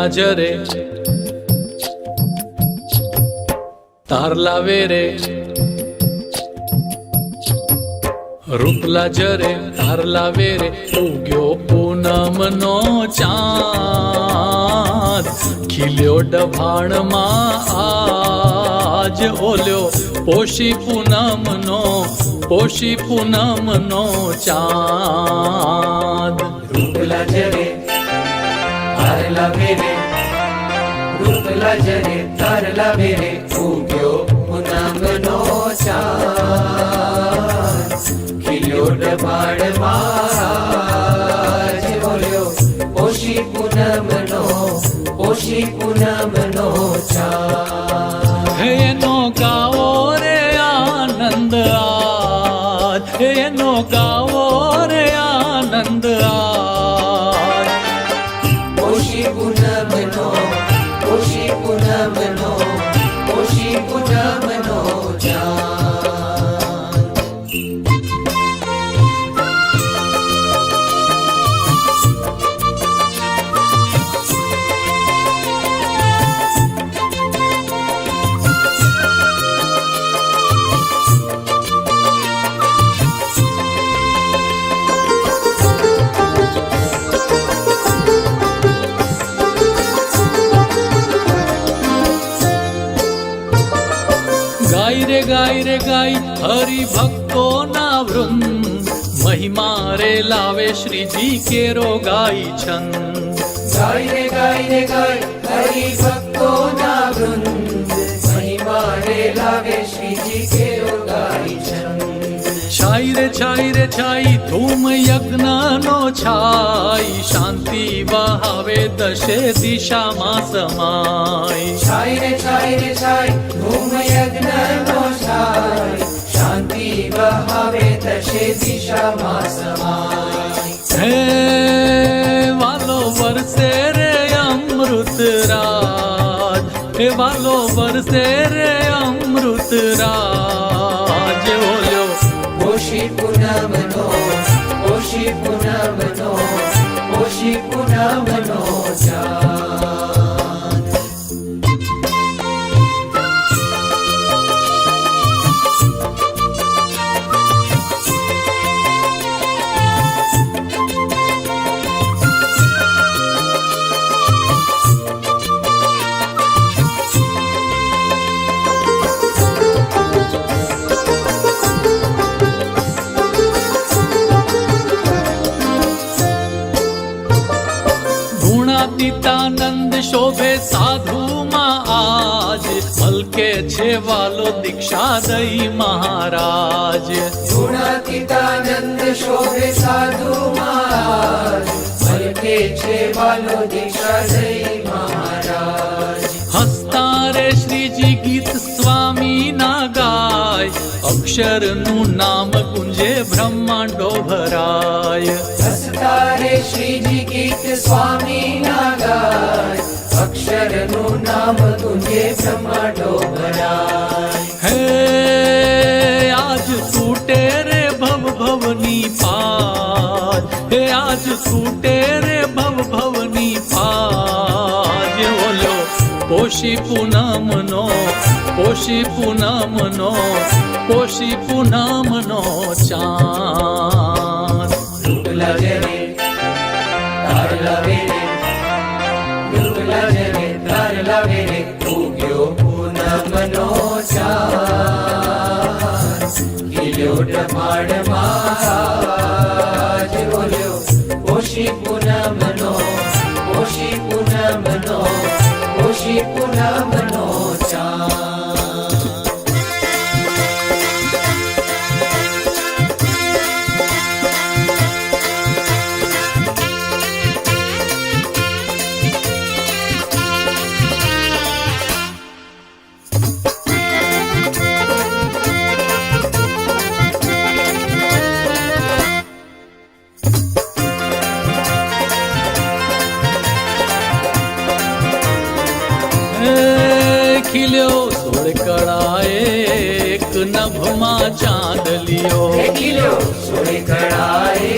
જરે તારલા વેરે રૂપલા જરે તારલા વેરે ઉગ્યો પૂનમનો ચાંદ ખીલ્યો ડભાણમાં આજ ઓલ્યો પોષી પૂનમનો ચાંદ રૂપલા જરે તારલા વેરે રૂપલા જરે તારલા વેરે ઉગ્યો પૂનમનો ચાંદ ખીલ્યો ડભાણમાં બોલ્યો પોષી પૂનમનો ચાંદ એનો ગાવો રે આનંદ આજ એનો ગાવો રે આનંદ આજ પોષી પૂનમનો ચાંદ ગાય રે ગાય હરિ ભક્તો ના વૃંદ મહિમા રે લાવે શ્રીજી કેરો ગાય છંદ ગાય રે ગાય હરિ ભક્તો ના વૃંદ મહિમા રે લાવે શ્રીજી કેરો ગાય છંદ છાઈ રે છાઈ ધૂમ યજ્ઞ નો છાઈ શાંતિ વહાવે દશે દિશામાં સમાય છાઈ રે છાઈ ધૂમ યજ્ઞ નો છાઈ શાંતિ વહાવે દશે દિશામાં સમાય હે વાલો વરસે રે અમૃત રાજ હે વાલો વરસે રે અમૃત રાજ ઓલ્યો પોષી પૂનમનો ચાંદ ગુણાતીતાનંદ શોભે સાધુમાં આજ મલકે છે વાલો દીક્ષા દઈ મહારાજ ગુણાતીતાનંદ શોભે સાધુમાં મલકે છે વાલો દીક્ષા દઈ મહારાજ હસતા રે શ્રીજી ગીત સ્વામી ના ગાય અક્ષરનું નામ ગુંજે બ્રહ્માંડો ભરાય હસતા રે શ્રીજી ગીત સ્વામી ના ગાય અક્ષરનું નામ ગુંજે બ્રહ્માંડો ભરાય હે આજ તૂટે રે ભવની પાજ હે આજ તૂટે રે ભવની પાજ ઓલ્યો પોષી પૂનમનો ચાંદ રૂપલા જરે તારલા વેરે રૂપલા જરે તારલા વેરે ઉગ્યો પૂનમનો ચાંદ ખીલ્યો ડભાણમાં બોલ્યો પોષી પૂનમનો ચાંદ ખીલ્યો સોળ કળાએ એક નભમાં ચાંદલિયો ખીલ્યો સોળ કળાએ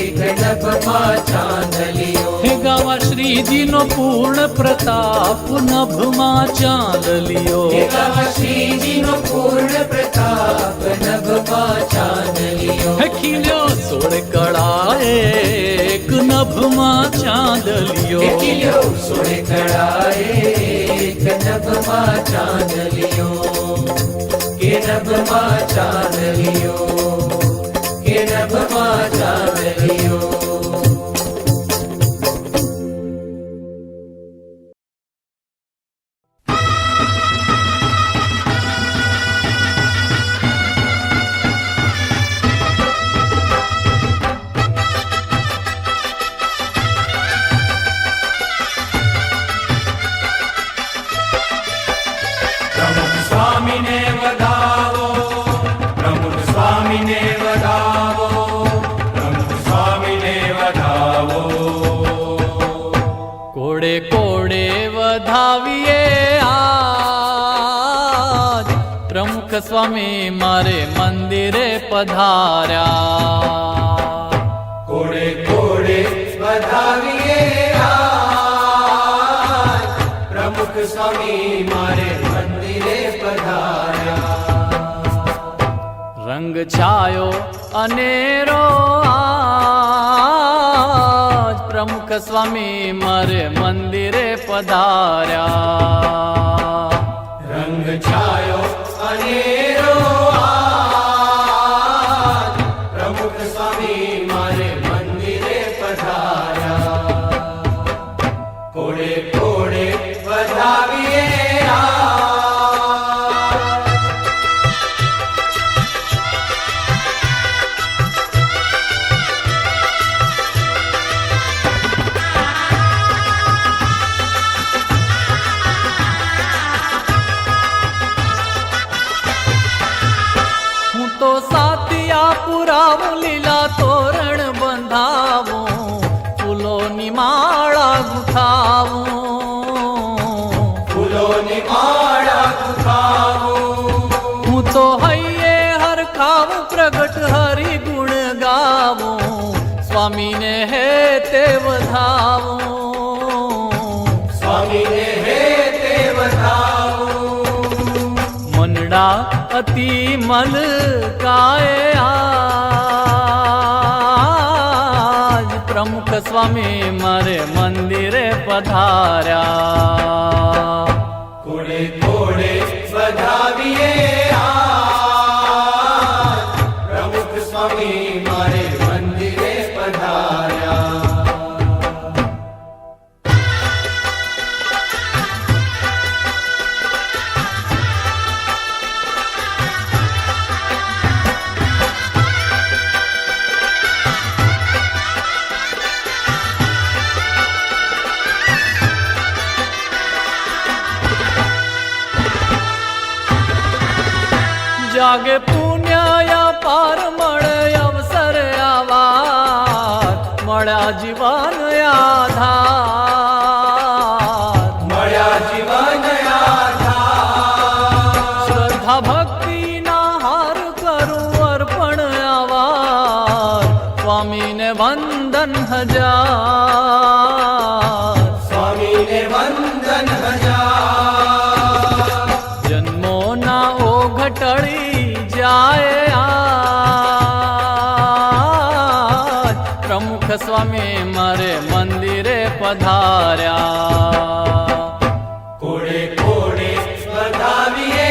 એક નભમાં ચાંદલિયો હે ગાવા શ્રી શ્રીજીનો પૂર્ણ પ્રતાપ નભમાં ચાંદલિયો એકામાં શ્રીજીનો પૂર્ણ પ્રતાપ નભમાં ચાંદલિયો ખીલ્યો 16 કળાએ એક નભમાં ચાંદલિયો ખીલ્યો 16 કળાએ એક નભમાં ચાંદલિયો કે નભમાં ચાંદલિયો કે નભમાં ચાંદલિયો સ્વામીને વધાવો પ્રમુખ સ્વામીને વધાવો પ્રમુખ સ્વામીને વધાવો કોડે કોડે વધાવીએ આજ પ્રમુખ સ્વામી મારે મંદિરે પધાર્યા કોડે કોડે વધાવીએ આજ પ્રમુખ સ્વામી મારે મંદિરે પધાર્યા રંગ છાયો અનેરો આજ પ્રમુખ સ્વામી મારે મંદિરે પધાર્યા રંગ છાયો અનેરો આજ પ્રમુખ સ્વામી મારે મંદિરે પધાર્યા કોડે કોડે વધાવીએ હું તો સાતિયા પુરાવું લીલા તોરણ બંધાવું ફૂલોની માળા ગુથાવું ફૂલોની માળા ગુથાવું હું તો હૈયે હરખાવું પ્રગટ હરિ ગુણ ગાવું સ્વામીને હે તે વધાવું સ્વામીને હે તે વધાવું મનડા અતિ મલ કાય આજ પ્રમુખ સ્વામી મારે મંદિરે પધાર્યા કોડે કોડે વધાવીએ આજ પ્રમુખ સ્વામી મારે મંદિરે પધાર્યા જાગે પુણ્ય પાર મળે અવસર આવાર મળ્યા જીવન આધાર મળ્યા જીવન આધાર શ્રદ્ધા ભક્તિ ના હાર કરું અર્પણ આવાર સ્વામીને વંદન હજાર સ્વામીને વંદન હજાર જન્મો ના ઓઘટળી જાય આજ પ્રમુખ સ્વામી મારે મંદિરે પધાર્યા કોડે કોડે વધાવીએ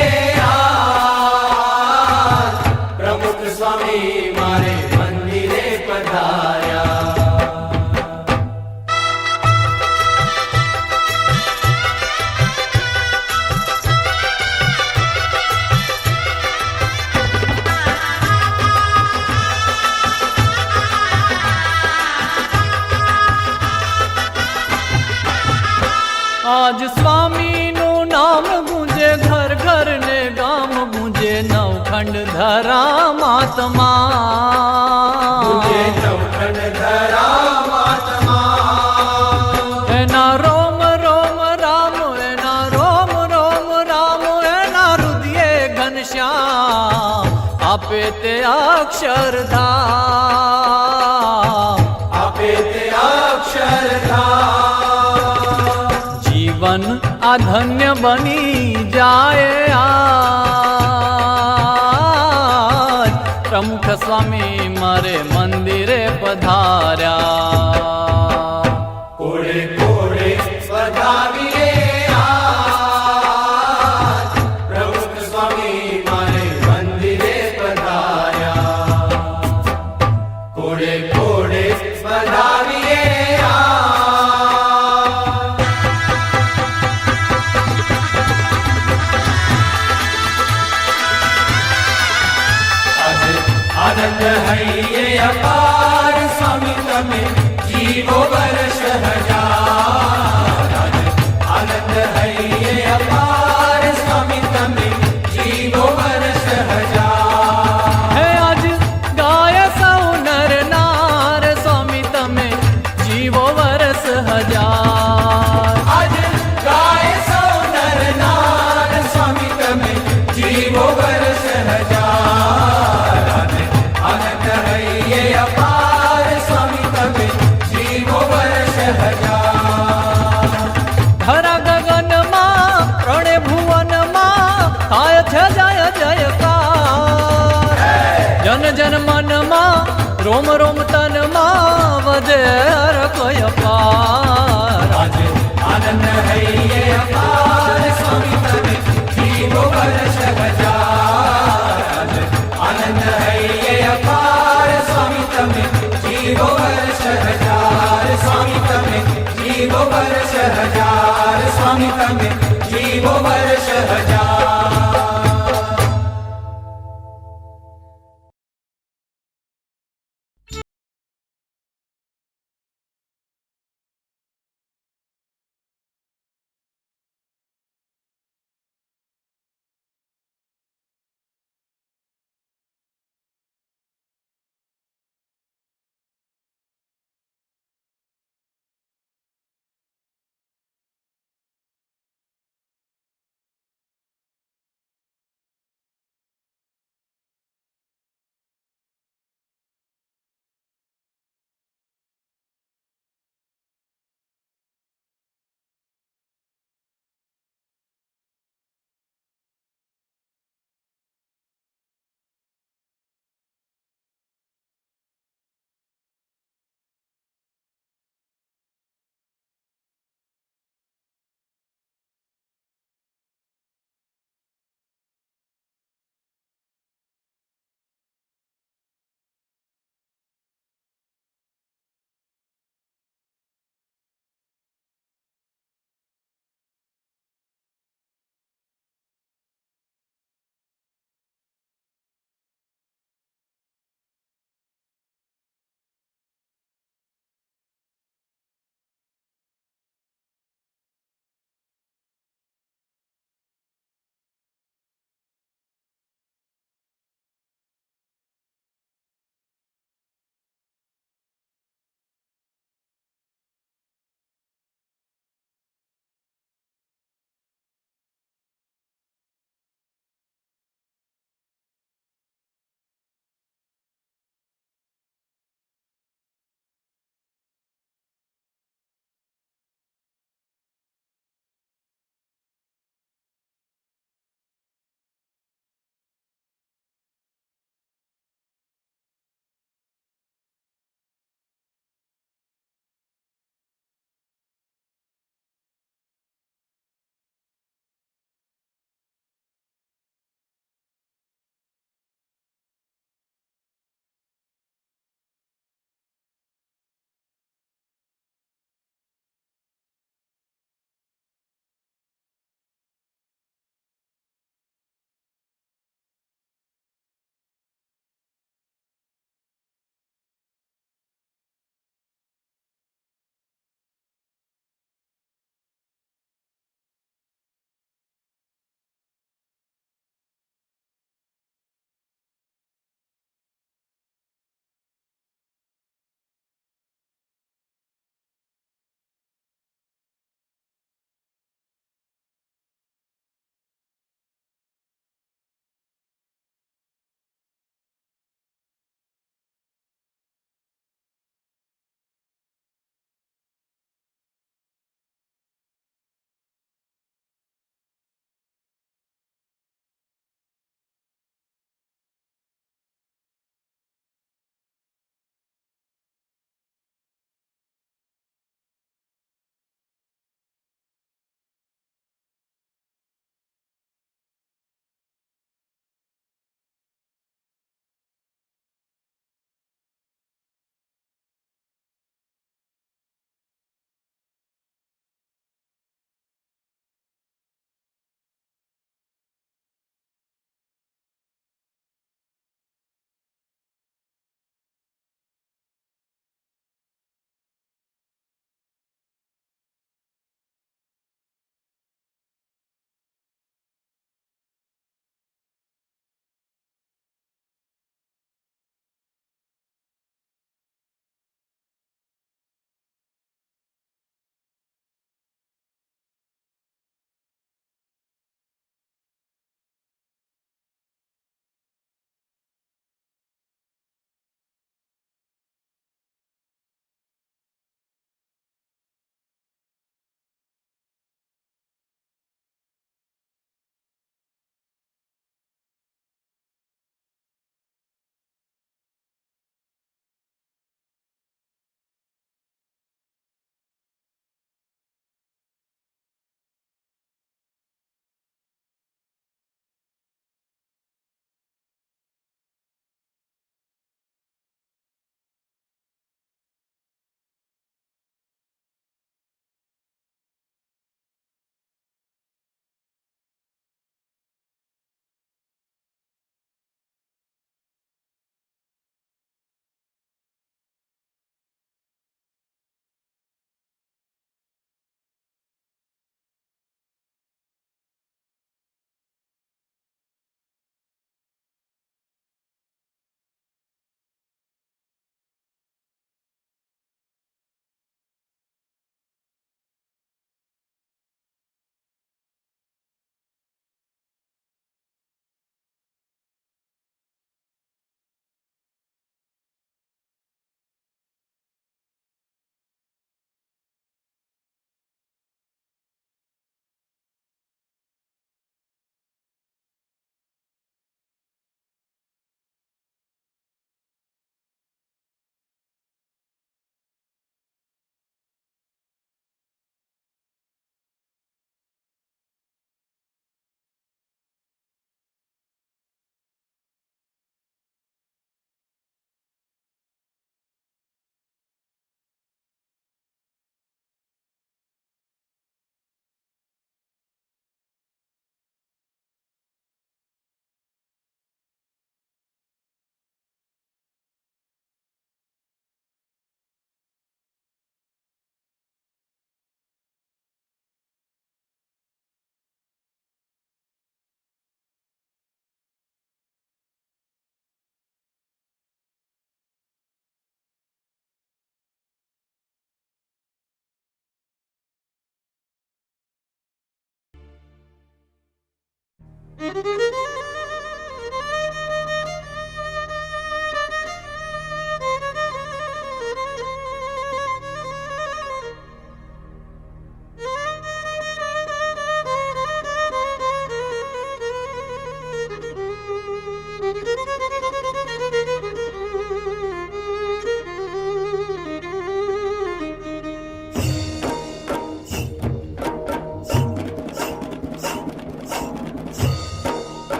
આજ પ્રમુખ સ્વામી મારે મંદિરે પધાર્યા આજ સ્વામીનું નામ ગુંજે ઘર ઘર ને ગામ ગુંજે નવખંડ ધરામાત્મા મુજે નવખંડ ધરામાત્મા એના રોમ રોમ રામ એના રોમ રોમ રામ એના રુદિયે ઘનશ્યામ આપે તે અક્ષરધામ આપે તે અક્ષરધામ આ ધન્ય બની જાય આજ પ્રમુખ સ્વામી મારે મંદિરે પધાર્યા કોડે કોડે વધાવીએ આજ પ્રમુખ સ્વામી મારે મંદિરે પધાર્યા કોડે કોડે વધાવીએ આનંદ હૈયે અપાર સ્વામી તમે જીવો વર્ષ હજાર આનંદ હૈયે અપાર સ્વામી તમે જીવો વર્ષ હજાર હે આજ ગાય સૌ નર નાર સ્વામી તમે જીવો વર્ષ હજાર આજ ગાય સૌ નર નાર સ્વામી તમે જીવો વર્ષ હજાર આનંદ હૈયે અપાર સ્વામી તમે જીવો વર્ષ હજાર ધરા ગગનમાં પ્રણે ભુવનમાં થાય છે જય જયકાર જન જન મનમાં રોમ રોમ તનમાં વધે કોઈ પાર આજે આનંદ હૈયે અપાર સ્વામી તમે જીવો વર્ષ હજાર આજે આનંદ હૈયે અપાર સ્વામી તમે જીવો વર્ષ હજાર સ્વામી તમે જીવો વર્ષ હજાર સ્વામી તમે જીવો વર્ષ હજાર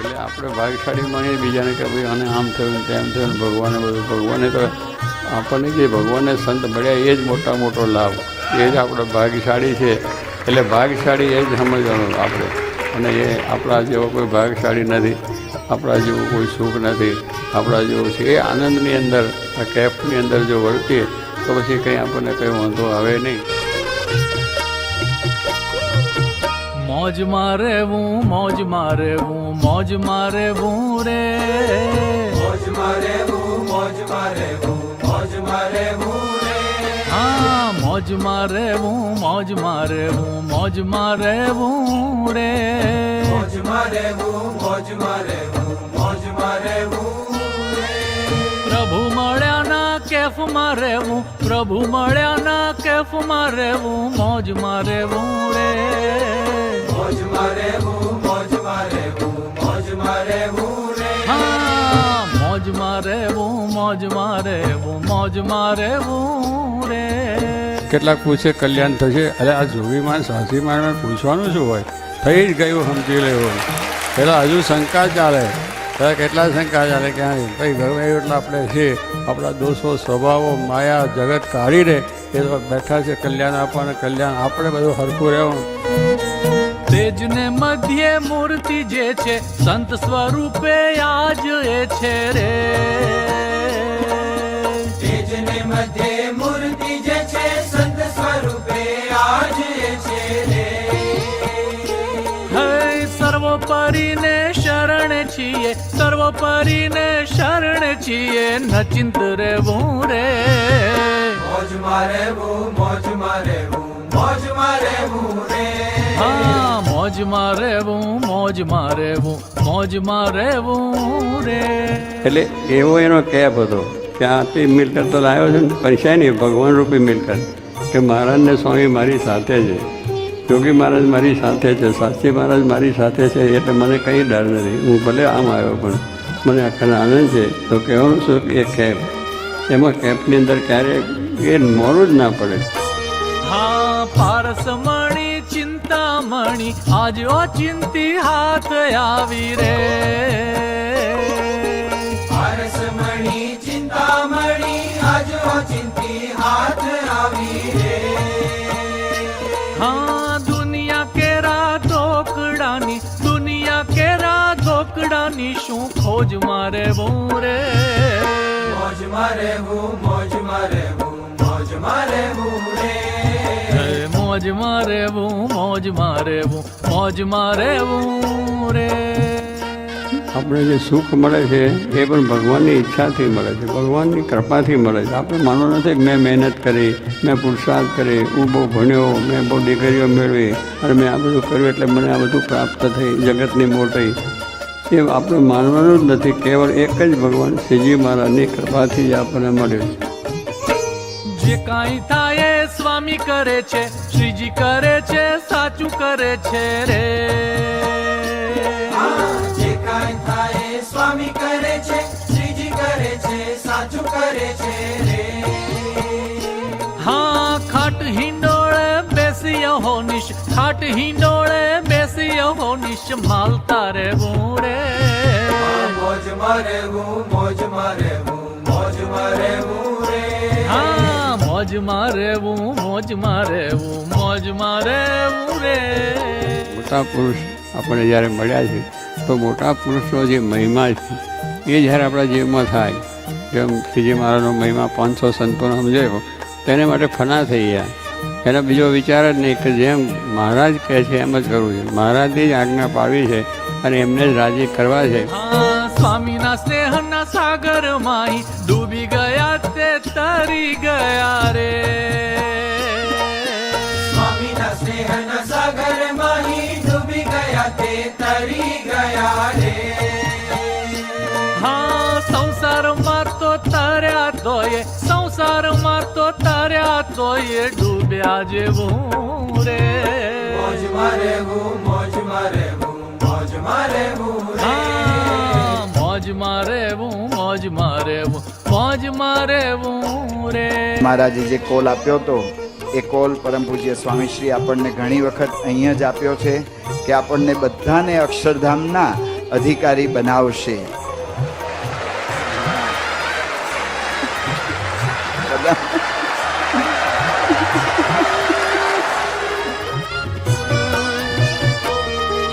એટલે આપણે ભાગ્યશાળી માનીએ બીજાને કે ભાઈ આને આમ થયું તેમ થયું ભગવાને બધું. ભગવાને તો આપણને જે ભગવાનને સંત મળ્યા એ જ મોટો લાભ, એ જ આપણો ભાગ્યશાળી છે. એટલે ભાગ્યશાળી એ જ સમજવાનું આપણે. અને એ આપણા જેવો કોઈ ભાગ્યશાળી નથી, આપણા જેવું કોઈ સુખ નથી, આપણા જેવું છે એ આનંદની અંદર આ કેફની અંદર જો વર્તીએ તો પછી કંઈ આપણને કંઈ વાંધો આવે નહીં. મોજમાં રહેવું, મોજમાં રહેવું, મોજમાં રહેવું રે. મોજમાં રહેવું, મોજમાં રહેવું, મોજમાં રહેવું રે. હા, મોજમાં રહેવું, મોજમાં રહેવું, મોજમાં રહેવું રે. મોજમાં રહેવું, મોજમાં રહેવું, મોજમાં રહેવું રે. પ્રભુ મળ્યાના કેફમાં રહેવું, પ્રભુ મળ્યાના કેફમાં રહેવું, મોજમાં રહેવું રે. મોજમાં રહેવું, મોજમાં રહેવું, મોજમાં રહેવું રે. હા, મોજમાં રહેવું, મોજમાં રહેવું, મોજમાં રહેવું રે. કેટલાક પૂછે કલ્યાણ થશે, અરે આ જોગીમાન સાચીમાન પૂછવાનું શું હોય, થઈ જ ગયું સમજી લેવું. પહેલાં હજુ શંકા ચાલે, ત્યારે કેટલા શંકા ચાલે કે હા ભાઈ ગમે એટલા આપણે છે, આપણા દોષો સ્વભાવો માયા જગત કાઢી દે એ તો બેઠા છે કલ્યાણ આપવાના. કલ્યાણ આપણે બધું હરખું રહેવાનું. તેજને મધ્યે મૂર્તિ જે છે, સંત સ્વરૂપે આજ એ છે રે. તેજને મધ્યે મૂર્તિ જે છે, સંત સ્વરૂપે આજ એ છે રે. હે સર્વોપરીને શરણ છીએ, સર્વોપરીને શરણ છીએ, નચિંત રહેવું રે. મોજમાં રહેવું, મોજમાં રહેવું, મોજમાં રહેવું રે. હા, મોજમાં રહેવું, મોજમાં રહેવું, મોજમાં રહેવું રે. એટલે એવો એનો કેપ હતો કે આટલી મિલકત તો લાવ્યો છે ને પૈસા નહીં, ભગવાન રૂપી મિલકત કે મહારાજને સ્વામી મારી સાથે છે, યોગી મહારાજ મારી સાથે છે, સાચી મહારાજ મારી સાથે છે, એટલે મને કંઈ ડર નથી. હું ભલે આમ આવ્યો પણ મને આખા આનંદ છે. તો કહેવાનું શું કે એ કેપ, એમાં કેપની અંદર ક્યારેય એ મોડું જ ના પડે. હા, પારસમણી ચિંતામણી આજ ઓચિંતી હાથ આવી રે. પારસમણી ચિંતામણી આજ ઓચિંતી હાથ આવી રે. હા, દુનિયા કેરા ધોકડાની, દુનિયા કેરા ધોકડાની શું ખોજમાં રહેવું રે. મોજમાં રહેવું, મોજમાં રહેવું, મોજમાં રહેવું રે. મોજમાં રહેવું, મોજમાં રહેવું, મોજમાં રહેવું રે. આપણે જે સુખ મળે છે એ પણ ભગવાનની ઈચ્છાથી મળે છે, ભગવાનની કૃપાથી મળે છે. આપણે માનવું નથી કે મેં મહેનત કરી, મેં પુરુષાર્થ કરી, હું બહુ ભણ્યો, મેં બહુ દીકરીઓ મેળવી અને મેં આ બધું કર્યું એટલે મને આ બધું પ્રાપ્ત થઈ, જગતની મોટી. એ આપણે માનવાનું જ નથી. કેવળ એક જ ભગવાન શ્રીજી મહારાજની કૃપાથી જ આપણને મળ્યું છે. જે કાંઈ થાય એ સ્વામી કરે છે, શ્રીજી કરે છે, સાચું કરે છે રે. જે કાંઈ થાય એ સ્વામી કરે છે, શ્રીજી કરે છે, સાચું કરે છે રે. હા, ખાટ હિંડોળે બેસી હો નિશ, ખાટ હિંડોળે બેસી હો નિશ, માલતા રહેવું રે. મોજમાં રહેવું, મોજમાં રહેવું, મોજમાં રહેવું રે. હા, મોજમાં રહેવું, મોજમાં રહેવું, મોજમાં રહેવું રે. મોટા પુરુષ આપણને જ્યારે મળ્યા છે તો મોટા પુરુષનો જે મહિમા છે એ જ્યારે આપણા જીવમાં થાય, જેમ શ્રીજી મહારાજનો મહિમા 500 સંતોનો સમજાયો તેને માટે ફના થઈ ગયા. એનો બીજો વિચાર જ નહીં કે જેમ મહારાજ કહે છે એમ જ કરવું છે. મહારાજની જ આજ્ઞા પાડવી છે અને એમને જ રાજી કરવા છે. હા, સ્વામીના સ્નેહના સાગર માહી ડૂબી ગયા તે તરી ગયા રે. સ્વામીના સ્નેહના સાગર માહી ડૂબી ગયા તે તરી ગયા રે. હા સંસારમાં તો તર્યા તોય, સંસારમાં તો તર્યા તોય ડૂબ્યા જેવું રે. મોજમાં રહેવું, મોજમાં રહેવું, મોજમાં રહેવું રે. હા મોજમાં રહેવું, મોજમાં રહેવું, મોજમાં રહેવું રે. મહારાજે જે કોલ આપ્યો હતો એ કોલ પરમ પૂજ્ય સ્વામીશ્રી આપણને ઘણી વખત અહીંયા જ આપ્યો છે કે આપણને બધાને અક્ષરધામના અધિકારી બનાવશે.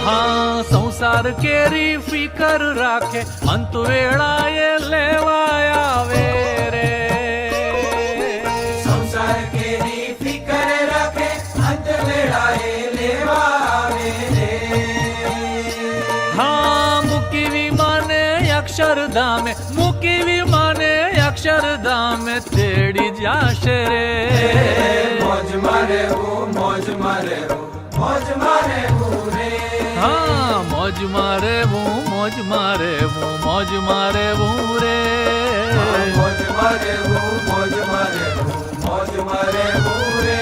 હા સંસાર કેરી ફિકર રાખે, અંત વેળાએ લેવાય આવે રે. સંસાર કેરી ફિકર રાખે, અંત વેળાએ લેવા આવે રે. હા મૂકી વિમાને અક્ષરધામે, મૂકી વિમાને અક્ષરધામે તેડી જાશે રે. મોજમાં રહેવું, મોજમાં રહેવું, મોજમાં રહેવું રે. હા મોજમાં રહેવું, મોજમાં રહેવું, મોજમાં રહેવું રે. મોજમાં રહેવું, મોજમાં રહેવું, મોજમાં રહેવું રે.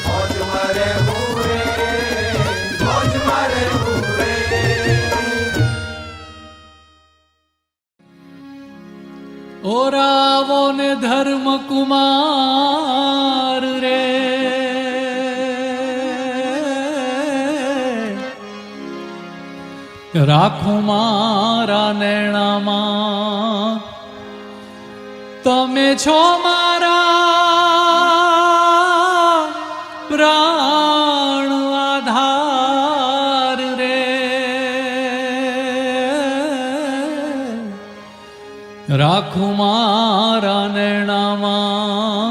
મોજમાં રહેવું રે, મોજમાં રહેવું રે. ઓરાવો ને ધર્મ કુમાર રે. રાખું મારા નેણામાં, તમે છો મારા પ્રાણ આધાર રે. રાખું મારા નેણામાં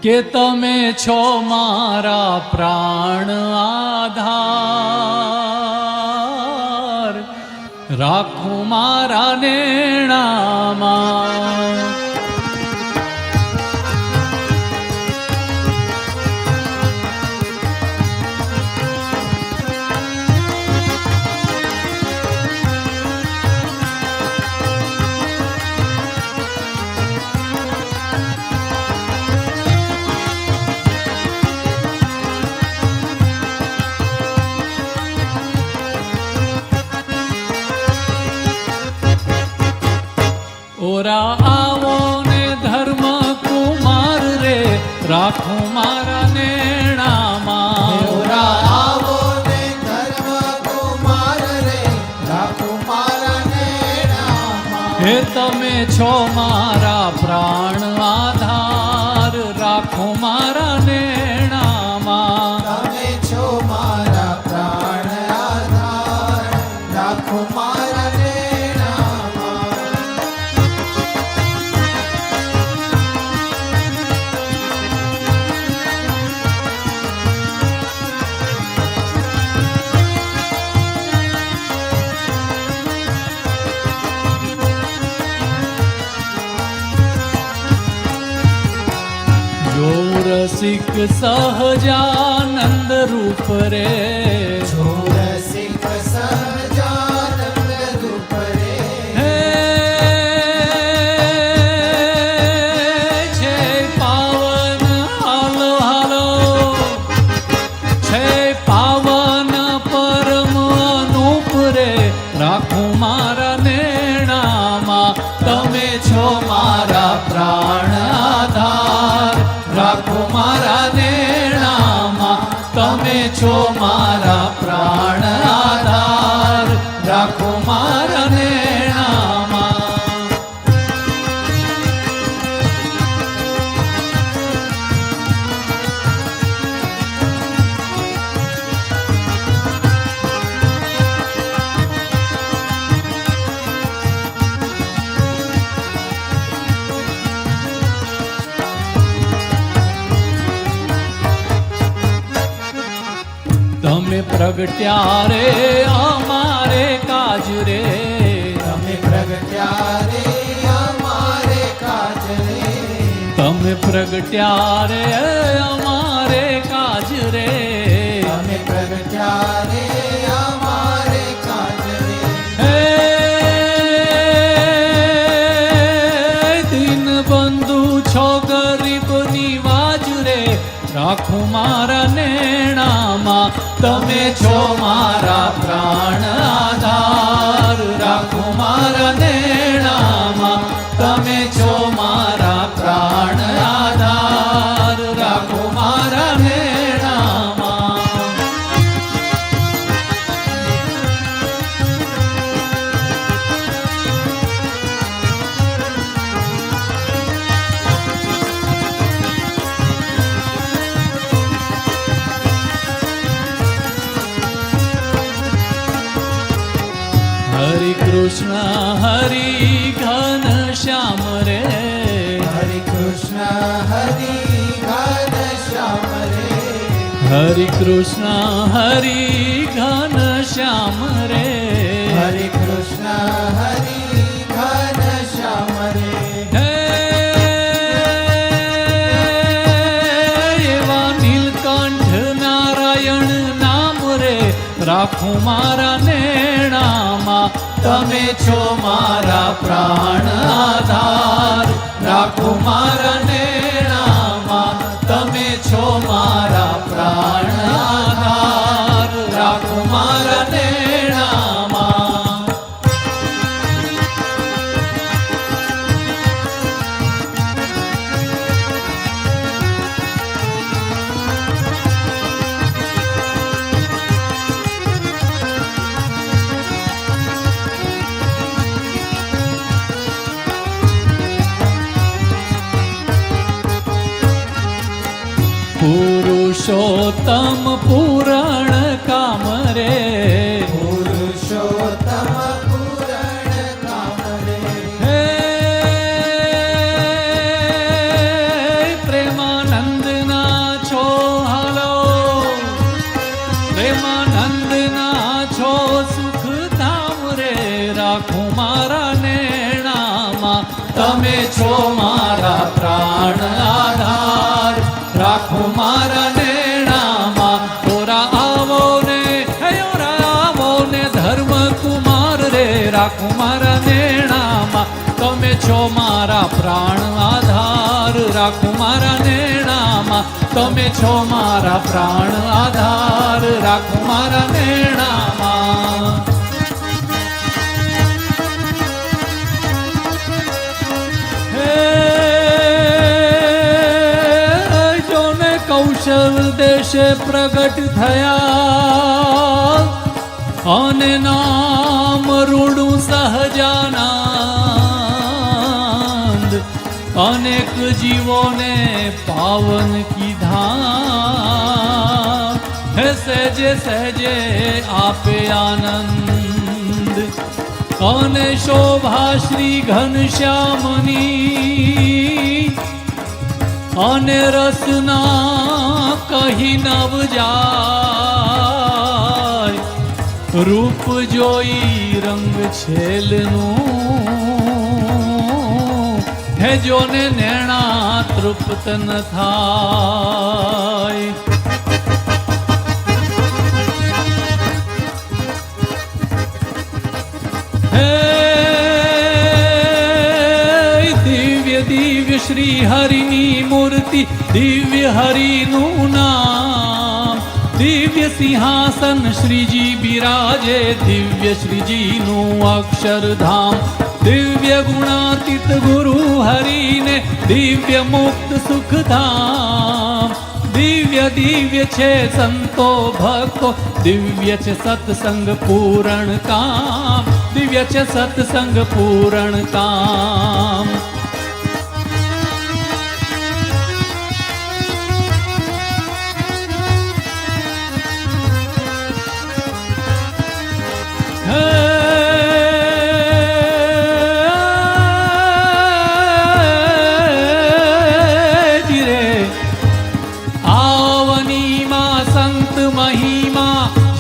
કે તમે છો મારા પ્રાણ આધાર. રાખું મારા નેણામાં. ઓરા આવો ને ધર્મ કુમાર રે. રાખું મારા નેણામાં. ઓરા આવો ને ધર્મ કુમાર રે. રાખું મારા નેણામાં. હે તમે છો મારા પ્રાણ આધાર. રાખું મારા નેણામાં. તમે છો મારા પ્રાણ આધાર. રાખું મારા નેણામાં. જો રસિક સહજાનંદ રૂપ રે. જો રસિક સહજાનંદ રૂપ રે. હે છે પાવન હાલો હાલો, છે પાવન પરમ અનુપ રે. રાખું મારા નેણામાં. તમે છો મારા પ્રાણ આધાર. રાખું મારા નેણામાં. તમે છો મારા પ્રાણ આધાર. રાખું મારા નેણામાં. તમે પ્રગટ્યા રે અમારે કાજ રે. તમે પ્રગટ્યા રે અમારે કાજ રે, તમે પ્રગટ્યા રે અમારે કાજ રે. હે દીન બંધુ છો ગરીબની વાજ રે, રાખો મારા નેણામાં, તમે છો મારા પ્રાણ આધાર. રાખો મારા નેણામાં, તમે છો મારા પ્રાણ આધાર. રાખો મારા નેણામાં. હરે કૃષ્ણ હરિ ઘન શ્યામ રે, હરે કૃષ્ણ હરિ ઘન શ્યામ રે. હરે કૃષ્ણ હરિ ઘન શ્યામ રે, હરે કૃષ્ણ હરિ ઘન શ્યામ રે. હે એવા નીલકંઠ નારાયણ નામ રે, રાખો મારા નેણામાં, તમે છો મારા પ્રાણ આધાર. રાખો મારા નેણામાં, તમે છો મારા પ્રાણ આધાર. રાખો મારા નેણામાં. પુરુષોત્તમ પૂરણ કામ રે, પુરુષોત્તમ પૂરણ કામ રે. હે પ્રેમાનંદના છો હાલો, પ્રેમાનંદના છો સુખધામ રે. રાખો મારા નેણામાં, તમે છો મારા પ્રાણ આધાર. રાખો મારા નેણામાં. ઓરા આવો ને ઓરા આવો ને ધર્મ કુમાર રે, રાખો મારા નેણામાં, તમે છો મારા પ્રાણ આધાર. રાખો મારા નેણામાં, તમે છો મારા પ્રાણ આધાર. રાખો મારા નેણામાં. કૌશલ દેશે પ્રગટ થયા, અને નામ રૂડું સહજાનંદ, અનેક જીવોને પાવન કીધા. હે સહેજે સહેજે આપે આનંદ, અને શોભા શ્રી ઘનશ્યામની, અને રસના કહી નવ જાય. રૂપ જોઈ રંગ છેલનું, હે જોને નેણા તૃપ્ત ન થાય. હે દિવ્ય દિવ્ય શ્રી હરિની મૂર્તિ, દિવ્ય હરિનું નામ, દિવ્ય સિંહાસન શ્રીજી બિરાજે, દિવ્ય શ્રીજીનું અક્ષરધામ. દિવ્ય ગુણાતીત ગુરુ હરિને, દિવ્ય મુક્ત સુખધામ. દિવ્ય દિવ્ય છે સંતો ભક્તો, દિવ્ય છે સત્સંગ પૂરણ કામ. દિવ્ય છે સત્સંગ પૂરણ કામ.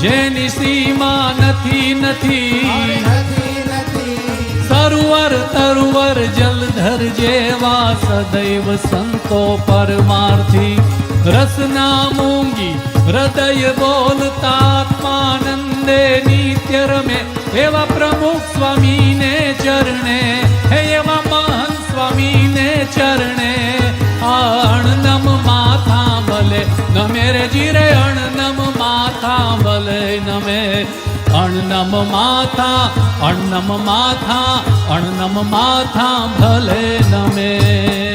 જેની સીમા નથી નથી, સરોવર તરવર જલધ શ્રીધર જેવા સદૈવ સંતો પરમાર્થી રસના મૂંગી હૃદય બોલતા આત્માનંદે નિત્ય રમે એવા પ્રમુખ સ્વામીને ચરણે હે એવા મહંત સ્વામીને ચરણે અણનમ માથા ભલે નમે રે જીરે અણનમ માથા ભલે નમે અણનમ માથા અણનમ માથા અણનમ માથા ભલે નમે